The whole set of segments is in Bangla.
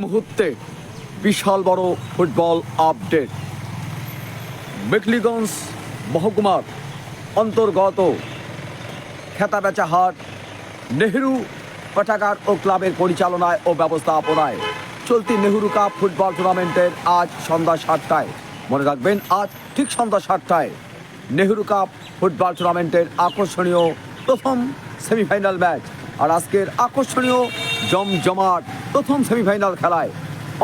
মুহূর্তে বিশাল বড় ফুটবল আপডেট। মেখলিগঞ্জ মহকুমার অন্তর্গত খেতাবেচাহাট নেহেরু পাঠাগার ও ক্লাবের পরিচালনায় ও ব্যবস্থাপনায় চলতি নেহেরু কাপ ফুটবল টুর্নামেন্টের আজ সন্ধ্যা 7টায়, মনে রাখবেন আজ ঠিক সন্ধ্যা 7টায় নেহেরু কাপ ফুটবল টুর্নামেন্টের আকর্ষণীয় প্রথম সেমিফাইনাল ম্যাচ। আর আজকের আকর্ষণীয় জমজমাট প্রথম সেমিফাইনাল খেলায়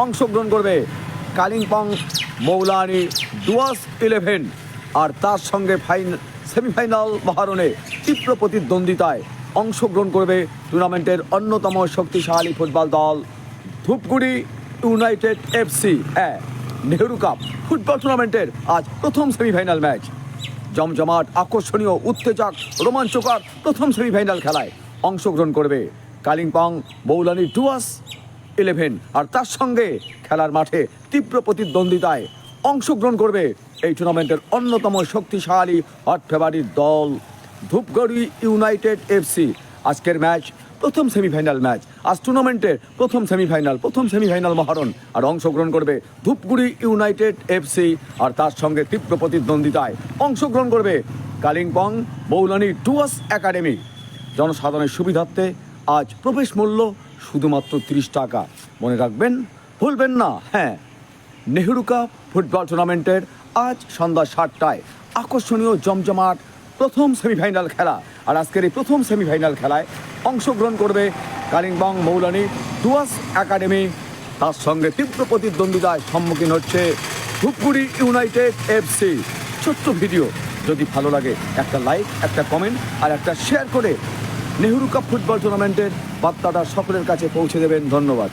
অংশগ্রহণ করবে কালিম্পং মৌলানি ডুয়াস 11, আর তার সঙ্গে সেমিফাইনাল মহারণে তীব্র প্রতিদ্বন্দ্বিতায় অংশগ্রহণ করবে টুর্নামেন্টের অন্যতম শক্তিশালী ফুটবল দল Dhupguri United FC। Nehru cup football টুর্নামেন্টের আজ প্রথম সেমিফাইনাল ম্যাচ। জমজমাট আকর্ষণীয় উত্তেজক রোমাঞ্চকর প্রথম সেমিফাইনাল খেলায় অংশগ্রহণ করবে কালিম্পং মৌলানি ডুয়াস 11, আর তার সঙ্গে খেলার মাঠে তীব্র প্রতিদ্বন্দ্বিতায় অংশগ্রহণ করবে এই টুর্নামেন্টের অন্যতম শক্তিশালী হট ফেভারিট দল ধূপগুড়ি ইউনাইটেড FC। আজকের ম্যাচ প্রথম সেমিফাইনাল ম্যাচ, আজ টুর্নামেন্টের প্রথম সেমিফাইনাল মহারণ, আর অংশগ্রহণ করবে ধূপগুড়ি ইউনাইটেড FC, আর তার সঙ্গে তীব্র প্রতিদ্বন্দ্বিতায় অংশগ্রহণ করবে কালিম্পং মৌলানি ডুয়াস একাডেমি। জনসাধারণের সুবিধার্থে আজ প্রবেশ মূল্য শুধুমাত্র 30 টাকা। মনে রাখবেন, ভুলবেন না, নেহেরু কাপ ফুটবল টুর্নামেন্টের আজ সন্ধ্যা 7টায় আকর্ষণীয় জমজমাট প্রথম সেমিফাইনাল খেলা। আর আজকের এই প্রথম সেমিফাইনাল খেলায় অংশগ্রহণ করবে কালিম্পং মৌলানি ডুয়াস একাডেমি, তার সঙ্গে তীব্র প্রতিদ্বন্দ্বিতায় সম্মুখীন হচ্ছে ধূপগুড়ি ইউনাইটেড FC। ছোট্ট ভিডিও যদি ভালো লাগে একটা লাইক, একটা কমেন্ট আর একটা শেয়ার করে নেহেরু কাপ ফুটবল টুর্নামেন্টের বার্তাটা সকলের কাছে পৌঁছে দেবেন। ধন্যবাদ।